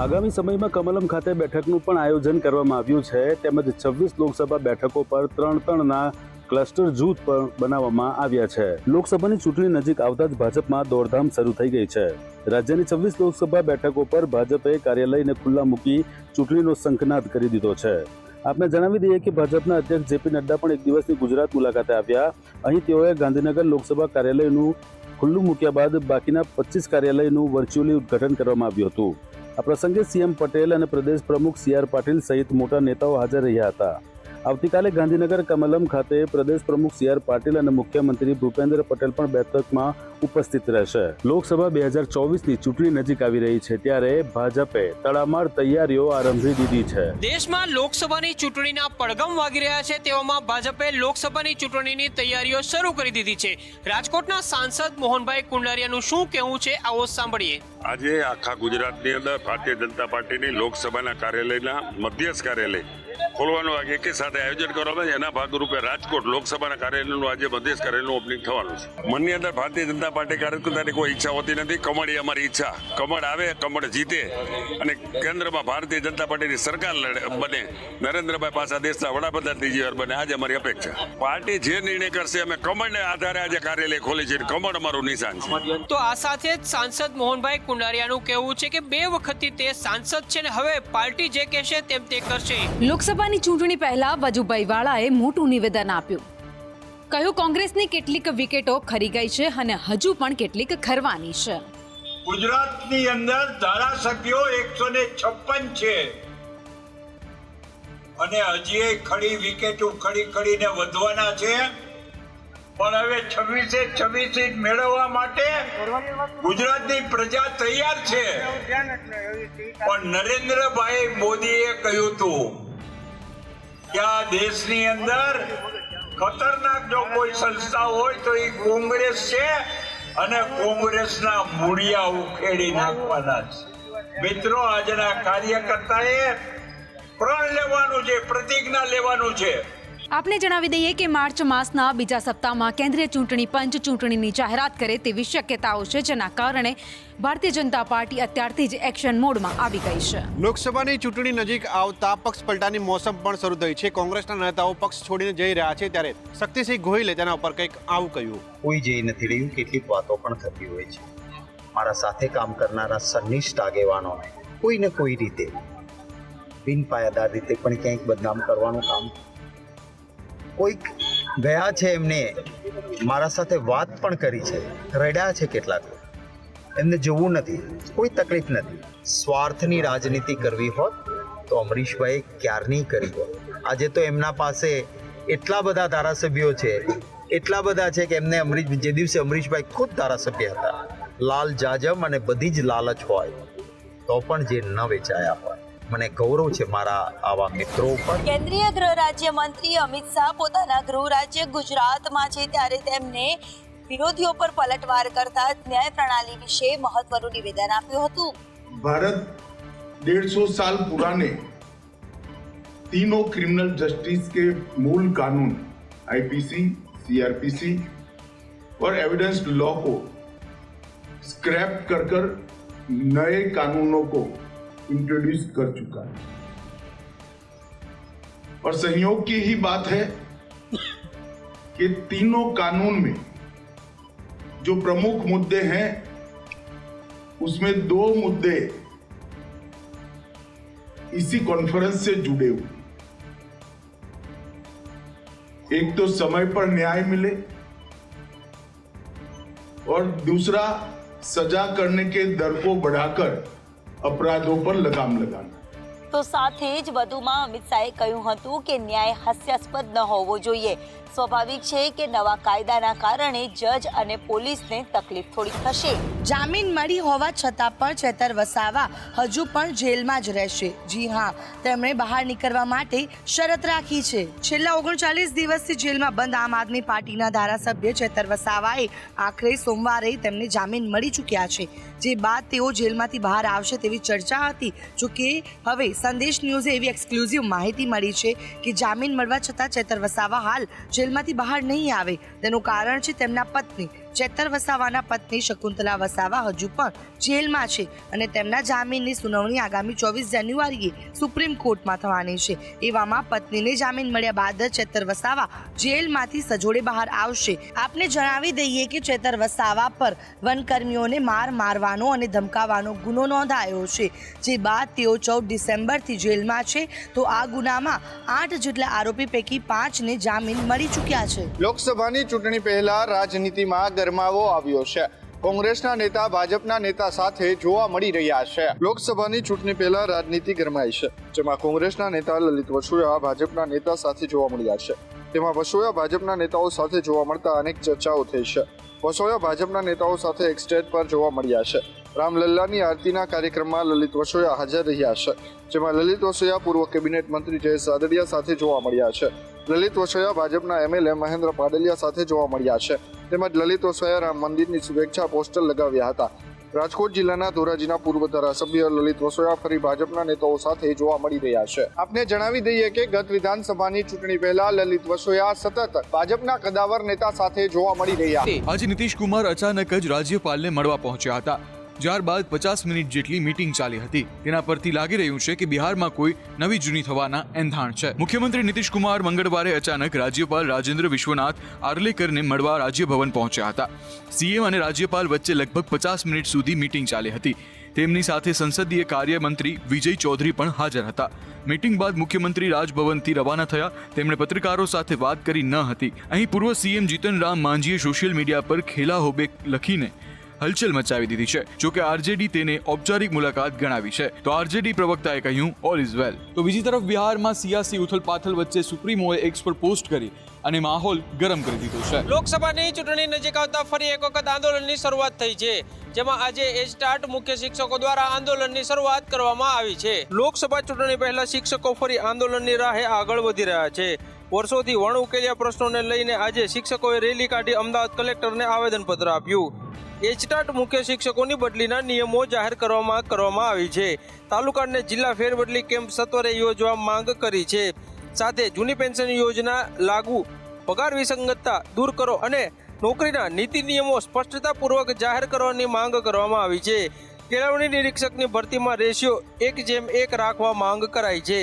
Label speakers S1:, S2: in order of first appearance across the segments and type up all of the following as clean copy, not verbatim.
S1: આગામી સમયમાં કમલમ ખાતે બેઠકનું પણ આયોજન કરવામાં આવ્યું છે તેમજ 26 લોકસભા બેઠકો પર 3-3ના ક્લસ્ટર જૂથ પણ બનાવવામાં આવ્યા છે। લોકસભાની ચૂંટણી નજીક આવતા જ ભાજપમાં દોડધામ શરૂ થઈ ગઈ છે। રાજ્યની 26 લોકસભા બેઠકો પર ભાજપે કાર્યાલયને ખુલ્લા મૂકી ચૂંટણીનો શંખનાદ કરી દીધો છે। આપને જણાવી દઈએ કે ભાજપના અધ્યક્ષ જેપી નડ્ડા પણ એક દિવસની ગુજરાત મુલાકાતે આવ્યા। અહીં તેઓએ ગાંધીનગર લોકસભા કાર્યાલયનું ખુલ્લું મૂક્યા બાદ બાકીના 25 કાર્યાલયનું વર્ચ્યુઅલી ઉદ્ઘાટન કરવામાં આવ્યું હતું। આ પ્રસંગે સીએમ પટેલ અને પ્રદેશ પ્રમુખ CR પાટીલ સહિત મોટા નેતાઓ હાજર રહ્યા હતા। આવતીકાલે ગાંધીનગર કમલમ ખાતે પ્રદેશ પ્રમુખ CR પાટીલ અને મુખ્યમંત્રી ભૂપેન્દ્ર પટેલ પણ બેઠકમાં ઉપસ્થિત રહેશે। લોકસભા 2024ની ચૂંટણી નજીક આવી રહી છે ત્યારે ભાજપે તડામાર તૈયારીઓ આરંભી દીધી છે।
S2: દેશમાં લોકસભાની ચૂંટણીના પડઘમ વાગી રહ્યા છે તેવામાં ભાજપે લોકસભાની ચૂંટણીની તૈયારીઓ શરૂ કરી દીધી છે। રાજકોટના સાંસદ મોહનભાઈ કુંડારિયાનું શું કહેવું છે આવો સાંભળીએ।
S3: આજે આખા ગુજરાતની અંદર ભારતીય જનતા પાર્ટીની લોકસભાના કાર્યાલયના મધ્યસ્થ કાર્યાલય ખોલવાનું એક સાથે આયોજન કરવામાં છે। એના ભાગરૂપે રાજકોટ લોકસભાના કાર્યાલયનું આજે મધ્યસ્થ કાર્યાલયનું ઓપનિંગ થવાનું છે। મનની અંદર ભારતીય જનતા પાર્ટી કાર્યકર્તાની કોઈ ઈચ્છા હોતી નથી। કમળ એ અમારી ઈચ્છા, કમળ આવે, કમળ જીતે અને કેન્દ્રમાં ભારતીય જનતા પાર્ટીની સરકાર બને, નરેન્દ્રભાઈ પાછા દેશના વડાપ્રધાન ત્રીજી વાર બને, આજે અમારી અપેક્ષા। પાર્ટી જે નિર્ણય કરશે અમે કમળને આધારે આજે કાર્યાલય ખોલી છે, કમળ અમારું નિશાન છે।
S2: તો આ સાથે જ સાંસદ મોહનભાઈ કુંડારિયાનું કહેવું છે કે 2 વખતથી તે સાંસદ છે ને હવે પાર્ટી જે કહેશે તેમ તે કરશે।
S4: લોકસભાની ચૂંટણી પહેલા વજુભાઈ વાળાએ મોટું નિવેદન આપ્યું। કહ્યું કોંગ્રેસની કેટલીક વિકેટો ખરી ગઈ છે અને હજુ પણ કેટલીક ખરવાની છે।
S5: ગુજરાતની અંદર ધારાસભ્યો 156 છે અને હજી ખડી વિકેટો ખડીને વધવાના છે। પણ હવે 26 સીટ મેળવવા માટે ગુજરાતની પ્રજા તૈયાર છે। પણ નરેન્દ્રભાઈ મોદીએ કહ્યું હતું કે આ દેશની અંદર ખતરનાક જો કોઈ સંસ્થા હોય તો એ કોંગ્રેસ છે અને કોંગ્રેસના મૂળિયા ઉખેડી નાખવાના છે। મિત્રો, આજના કાર્યકર્તાએ પ્રણ લેવાનું છે, પ્રતિજ્ઞા લેવાનું છે।
S4: આપને જણાવી દઈએ કે માર્ચ માસના બીજા સપ્તાહમાં કેન્દ્રીય ચૂંટણી પંચ ચૂંટણીની જાહેરાત કરે તેવી શક્યતાઓ છે, જેના કારણે ભારતીય જનતા પાર્ટી અત્યારથી જ એક્શન મોડમાં આવી ગઈ છે।
S6: લોકસભાની ચૂંટણી નજીક આવતા પક્ષ પલટાની મોસમ પણ શરૂ થઈ છે। કોંગ્રેસના નેતાઓ પક્ષ છોડીને જઈ રહ્યા છે ત્યારે શક્તિસિંહ ગોહિલે તેના ઉપર કંઈક આવું કહ્યું।
S7: કોઈ જઈ નથી રહ્યું, કેટલીક વાતો પણ થતી હોય છે। મારા સાથે કામ કરનારા સનિષ્ઠ આગેવાનોને કોઈ ને કોઈ રીતે બિનપાયાદાર રીતે પણ ક્યાંક બદનામ કરવાનું કામ કોઈક ગયા છે, એમને મારા સાથે વાત પણ કરી છે, રડ્યા છે કેટલાક, એમને જોવું નથી, કોઈ તકલીફ નથી। સ્વાર્થની રાજનીતિ કરવી હોત તો અમરીશભાઈ ક્યારની કરી હોત। આજે તો એમના પાસે એટલા બધા ધારાસભ્યો છે, એટલા બધા છે કે એમને જે દિવસે અમરીશભાઈ ખુદ ધારાસભ્ય હતા, લાલ જાજમ અને બધી જ લાલચ હોય તો પણ જે ન વેચાયા હોય, મને ગૌરવ છે મારા આવા મિત્રો પર।
S8: કેન્દ્રીય ગૃહ રાજ્ય મંત્રી અમિત શાહ પોતાના ગૃહ રાજ્ય ગુજરાતમાં છે ત્યારે તેમને વિરોધીઓ પર પલટવાર કરતા ન્યાય પ્રણાલી વિશે મહત્વનું નિવેદન આપ્યું હતું।
S9: भारत 150 साल पुराने तीनों क्रिमिनल जस्टिस के मूल कानून आईपीसी, सीआरपीसी और एविडेंस लॉ को स्क्रैप कर नए कानूनों को इंट्रोड्यूस कर चुका है। और संयोग की ही बात है कि तीनों कानून में जो प्रमुख मुद्दे हैं उसमें 2 मुद्दे इसी कॉन्फ्रेंस से जुड़े हुए। एक तो समय पर न्याय मिले और दूसरा सजा करने के दर को बढ़ाकर अपराधों पर लगाम लगाना।
S8: તો સાથે જ વધુમાં અમિત શાહે કહ્યું હતું કે ન્યાય હાસ્યાસ્પદ ન હોવો જોઈએ। સ્વાભાવિક છે કે નવા કાયદાના કારણે જજ અને પોલીસને તકલીફ થોડી થશે।
S10: જામીન મળી હોવા છતાં પણ ચેતર વસાવા હજુ પણ જેલમાં જ રહેશે। જી હા, તેમણે બહાર નીકળવા માટે શરત રાખી છે। છેલ્લા 39 દિવસથી જેલમાં બંધ આમ આદમી પાર્ટીના ધારાસભ્ય ચેતર વસાવાએ આખરે સોમવારે તેમને જામીન મળી ચૂક્યા છે, જે બાદ તેઓ જેલમાંથી બહાર આવશે તેવી ચર્ચા હતી। જોકે હવે સંદેશ ન્યૂઝે એવી એક્સક્લુઝિવ માહિતી મળી છે કે જામીન મળવા છતાં ચેતર વસાવા હાલ જેલમાંથી બહાર નહીં આવે। તેનું કારણ છે તેમના પત્ની ચેતર વસાવાના પત્ની શકુંતલા વસાવા હજુ પણ જેલમાં છે અને તેમના જામીનની સુનાવણી આગામી 24 જાન્યુઆરીએ સુપ્રીમ કોર્ટમાં થવાની છે. એવામાં પત્નીને જામીન મળ્યા બાદ ચેતર વસાવા જેલમાંથી સજોડે બહાર આવશે. આપને જણાવી દઈએ કે ચેતર વસાવા પર વનકર્મીઓને મારવાનો અને ધમકાવવાનો ગુનો નોંધાયો છે, જે બાદ તેઓ 14 ડિસેમ્બરથી જેલમાં છે. તો આ ગુનામાં 8 જેટલા આરોપી પૈકી 5ને જામીન મળી ચૂક્યા છે.
S11: લોકસભાની ચૂંટણી પહેલા રાજનીતિમાં ગરમાવો આવ્યો છે. કોંગ્રેસના નેતા ભાજપના નેતા સાથે જોવા મળી રહ્યા છે. લોકસભાની ચૂંટણી પહેલા રાજનીતિ ગરમાઈ છે, જેમાં કોંગ્રેસના નેતા લલિત વસોયા ભાજપના નેતા સાથે જોવા મળ્યા છે. તેમાં વસોયા ભાજપના નેતાઓ સાથે જોવા મળતા અનેક ચર્ચાઓ થઈ છે. વસોયા ભાજપના નેતાઓ સાથે એક સ્ટેજ પર જોવા મળ્યા છે. રામલલ્લાની આરતીના કાર્યક્રમમાં લલિત વસોયા હાજર રહ્યા છે, જેમાં લલિત વસોયા પૂર્વ કેબિનેટ મંત્રી જયેશ રાદડિયા સાથે જોવા મળ્યા છે. લલિત વસોયા ભાજપના એમએલએ મહેન્દ્ર પાડલિયા સાથે જોવા મળ્યા છે. તેમજ લલિત વસોયા રામ મંદિરની શુભેચ્છા પોસ્ટર લગાવ્યા હતા. રાજકોટ જિલ્લાના ધોરાજીના પૂર્વ ધારાસભ્ય લલિત વસોયા ફરી ભાજપના નેતાઓ સાથે જોવા મળી રહ્યા છે. આપને જણાવી દઈએ કે ગત વિધાનસભાની ચૂંટણી પહેલા લલિત વસોયા સતત ભાજપના કદાવર નેતા સાથે જોવા મળી રહ્યા.
S12: આજે નીતિશ કુમાર અચાનક જ રાજ્યપાલને મળવા પહોંચ્યા હતા. ત્યારબાદ 50 મિનિટ જેટલી મીટિંગ ચાલી હતી. તેના પરથી લાગી રહ્યું છે કે બિહારમાં કોઈ નવી જૂની થવાના એંધાણ છે. મુખ્યમંત્રી નીતિશ કુમાર મંગળવારે અચાનક રાજ્યપાલ રાજેન્દ્ર વિશ્વનાથ આર્લેકરને મળવા રાજ્યભવન પહોંચ્યા હતા. સીએમ અને રાજ્યપાલ વચ્ચે લગભગ 50 મિનિટ સુધી મીટિંગ ચાલી હતી. તેમની સાથે સંસદીય કાર્ય મંત્રી વિજય ચૌધરી પણ હાજર હતા. મીટિંગ બાદ મુખ્યમંત્રી રાજભવનથી રવાના થયા. તેમણે પત્રકારો સાથે વાત કરી ન હતી. અહીં પૂર્વ સીએમ જીતન રામ માંઝીએ સોશિયલ મીડિયા પર ખેલા હોબે લખીને હલચલ મચાવી દીધી છે. જોકે આરજેડી તેને ઔપચારિક મુલાકાત ગણાવી છે. તો આરજેડી પ્રવક્તાએ કહ્યું ઓલ ઇઝ વેલ. તો બીજી તરફ બિહારમાં સિયાસી ઉથલપાથલ વચ્ચે સુપ્રીમોએ એક્સ પર પોસ્ટ કરી અને માહોલ ગરમ કરી દીધો છે.
S2: લોકસભાની ચૂંટણી નજીક આવતા ફરી એક વખત આંદોલનની શરૂઆત થઈ છે, જેમાં આજે એજટાટ મુખ્ય શિક્ષકો દ્વારા આંદોલનની શરૂઆત કરવામાં આવી છે. લોકસભા ચૂંટણી પહેલા શિક્ષકો ફરી આંદોલનની રાહે આગળ વધી રહ્યા છે. વર્ષોથી વણ ઉકેલ્યા પ્રશ્નોને લઈને આજે શિક્ષકોએ રેલી કાઢી અમદાવાદ કલેક્ટરને આવેદનપત્ર આપ્યું. એચટાટ મુખ્ય શિક્ષકોની બદલીના નિયમો જાહેર કરવામાં આવી છે. તાલુકા અને જિલ્લા ફેરબદલી કેમ્પ સત્વરે યોજવા માંગ કરી છે. સાથે જૂની પેન્શન યોજના લાગુ, પગાર વિસંગતતા દૂર કરો અને નોકરીના નીતિ નિયમો સ્પષ્ટતાપૂર્વક જાહેર કરવાની માંગ કરવામાં આવી છે. કેળવણી નિરીક્ષકની ભરતીમાં રેશિયો 1:1 રાખવા માંગ કરાઈ છે.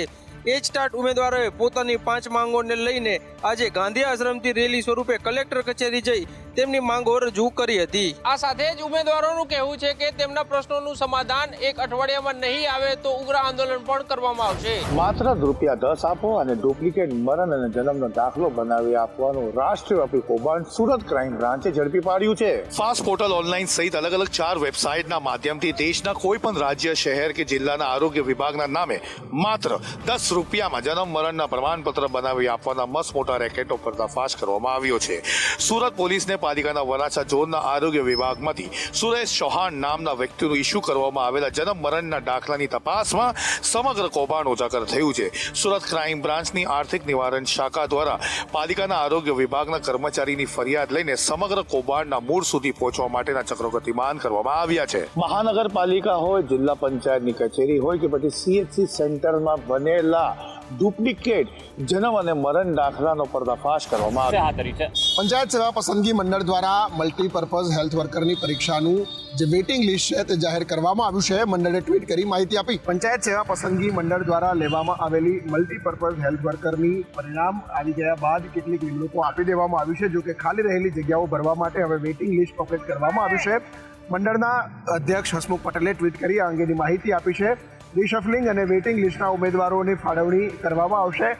S2: એચટાટ ઉમેદવારોએ પોતાની 5 માંગોને લઈને આજે ગાંધી આશ્રમથી રેલી સ્વરૂપે કલેક્ટર કચેરી જઈ તેમની માંગો રજૂ કરી હતી. આ સાથે જ ઉમેદવારોનું કહેવું છે કે તેમના પ્રશ્નોનું સમાધાન 1 અઠવાડિયામાં નહીં આવે તો ઉગ્ર આંદોલન પણ કરવામાં આવશે.
S13: માત્ર ₹10 આપો અને ડુપ્લિકેટ મરણ અને જન્મનો દાખલો બનાવી આપવાનું રાષ્ટ્રવ્યાપી કૌભાંડ સુરત ક્રાઇમ બ્રાન્ચે ઝડપી પાડ્યું છે.
S14: ફાસ્ટ પોર્ટલ ઓનલાઈન સહિત અલગ અલગ 4 વેબસાઇટના માધ્યમથી દેશના કોઈ પણ રાજ્ય, શહેર કે જિલ્લાના આરોગ્ય વિભાગના નામે માત્ર ₹10 જન્મ મરણના પ્રમાણપત્ર બનાવી આપવાના મસ્ત મોટા રેકેટો પર્દાફાશ કરવામાં આવ્યો છે. સુરત પોલીસને પાલિકાના વરાછા ઝોનના આરોગ્ય વિભાગમાંથી સુરેશ ચૌહાણ નામના વ્યક્તિનું ઇસ્યુ કરવામાં આવેલા જન્મ મરણના દાખલાની તપાસમાં સમગ્ર કૌભાંડ ઉજાગર થયું છે. સુરત ક્રાઇમ બ્રાન્ચની આર્થિક નિવારણ શાખા દ્વારા પાલિકાના આરોગ્ય વિભાગના કર્મચારીની ફરિયાદ લઈને સમગ્ર કૌભાંડના મૂળ સુધી પહોંચવા માટેના ચક્રો ગતિમાન કરવામાં આવ્યા છે.
S13: મહાનગરપાલિકા હોય, જિલ્લા પંચાયતની કચેરી હોય કે પછી સીએચસી સેન્ટરમાં બનેલા ડુપ્લિકેટ જન્મ અને મરણ દાખલાનો પર્દાફાશ કરવામાં આવ્યો છે.
S15: પંચાયત સેવા પસંદગી મંડળ દ્વારા મલ્ટીપર્પઝ હેલ્થ વર્કરની પરીક્ષાનું જે વેઇટિંગ લિસ્ટ છે તે જાહેર કરવામાં આવ્યું છે. મંડળે ટ્વીટ કરી માહિતી આપી. પંચાયત સેવા પસંદગી મંડળ દ્વારા લેવામાં આવેલી મલ્ટીપર્પઝ હેલ્થ વર્કરની પરિણામ આવી ગયા બાદ કેટલીક નિમણૂકો આપી દેવામાં આવી છે. જો કે ખાલી રહેલી જગ્યાઓ ભરવા માટે હવે વેઇટિંગ લિસ્ટ પબ્લિશ કરવામાં આવ્યું છે. મંડળના અધ્યક્ષ હસમુખ પટેલે ટ્વીટ કરી આ અંગેની માહિતી આપી છે. રિશફલિંગ અને વેઇટિંગ લિસ્ટના ઉમેદવારોની ફાળવણી કરવામાં આવશે.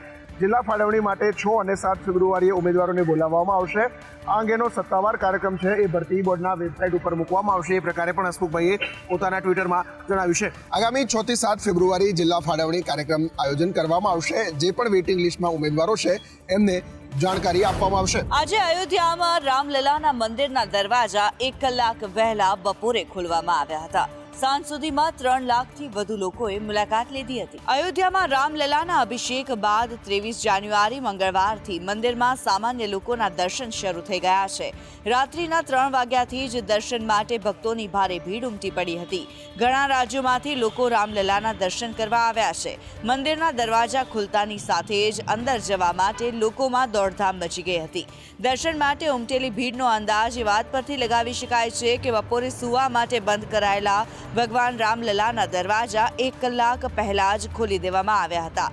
S15: જિલ્લા ફાળવણી માટે 6 અને 7 ફેબ્રુઆરીએ ઉમેદવારોને બોલાવવામાં આવશે. આ અંગેનો સત્તાવાર કાર્યક્રમ છે એ ભરતી બોર્ડના વેબસાઇટ ઉપર મૂકવામાં આવશે. એ પ્રકારે પણ હસમુખભાઈએ પોતાના ટ્વિટરમાં જણાવ્યું છે. આગામી 6 થી 7 ફેબ્રુઆરી જિલ્લા ફાળવણી કાર્યક્રમ આયોજન કરવામાં આવશે. જે પણ વેઇટિંગ લિસ્ટમાં ઉમેદવારો છે એમને જાણકારી આપવામાં આવશે.
S8: આજે અયોધ્યામાં રામલલાના મંદિરના દરવાજા 1 કલાક વહેલા બપોરે ખોલવામાં આવ્યા હતા. સાંજ સુધીમાં 3 લાખથી વધુ લોકોએ મુલાકાત લીધી હતી. અયોધ્યામાં રામલલાના અભિષેક બાદ 23 જાન્યુઆરી મંગળવારથી મંદિરમાં સામાન્ય લોકોના દર્શન શરૂ થઈ ગયા છે. રાત્રિના 3 વાગ્યાથી જ દર્શન માટે ભક્તોની ભારે ભીડ ઉમટી પડી હતી. ઘણા રાજ્યોમાંથી લોકો રામલલાના દર્શન કરવા આવ્યા છે. મંદિરના દરવાજા ખુલતાની સાથે જ અંદર જવા માટે લોકોમાં દોડધામ મચી ગઈ હતી. દર્શન માટે ઉમટેલી ભીડનો અંદાજ એ વાત પરથી લગાવી શકાય છે કે બપોરે સુવા માટે બંધ કરાયેલા ભગવાન રામલલાના દરવાજા 1 કલાક પહેલા જ ખોલી દેવામાં આવ્યા હતા.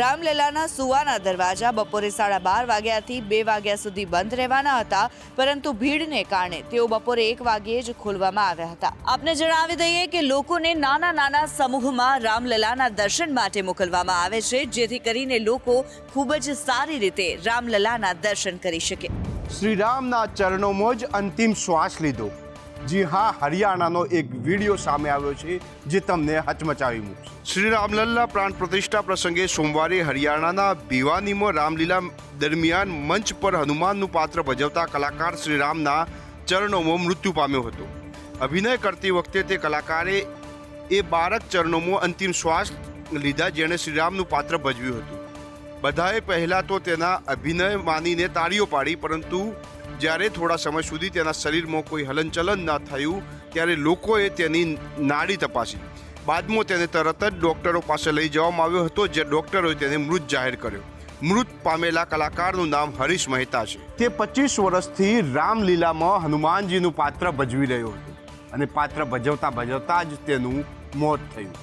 S8: રામલલાના સુવાના દરવાજા બપોરે 12:30 વાગ્યાથી 2 વાગ્યા સુધી બંધ રહેવાના હતા, પરંતુ ભીડને કારણે તેઓ બપોરે 1 વાગ્યે જ ખોલવામાં આવ્યા હતા. આપને જણાવી દઈએ કે લોકોને નાના સમૂહમાં રામલલાના દર્શન માટે મોકલવામાં આવે છે, જેથી કરીને લોકો ખૂબ જ સારી રીતે રામલલાના દર્શન કરી શકે.
S6: શ્રી રામના ચરણોમાં જ અંતિમ શ્વાસ લીધો. જી હા, હરિયાણાનો એક વિડીયો સામે આવ્યો છે જે તમને હચમચાવી મૂકશે. શ્રી રામલલ્લા પ્રાણ પ્રતિષ્ઠા પ્રસંગે સોમવારે હરિયાણાના ભિવાનીમાં રામલીલા દરમિયાન મંચ પર હનુમાનનું પાત્ર ભજવતા કલાકાર શ્રીરામના ચરણોમાં મૃત્યુ પામ્યો હતો. અભિનય કરતી વખતે તે કલાકારે એ બાળક ચરણોમાં અંતિમ શ્વાસ લીધા જેણે શ્રીરામનું પાત્ર ભજવ્યું હતું. બધાએ પહેલાં તો તેના અભિનય માનીને તાળીઓ પાડી, પરંતુ જ્યારે થોડા સમય સુધી તેના શરીરમાં કોઈ હલનચલન ન થયું ત્યારે લોકોએ તેની નાડી તપાસી. બાદમાં તેને તરત જ ડૉક્ટરો પાસે લઈ જવામાં આવ્યો હતો, જે ડૉક્ટરોએ તેને મૃત જાહેર કર્યો. મૃત પામેલા કલાકારનું નામ હરીશ મહેતા છે. તે 25 વર્ષથી રામલીલામાં હનુમાનજીનું પાત્ર ભજવી રહ્યો હતો અને પાત્ર ભજવતા જ તેનું મોત થયું.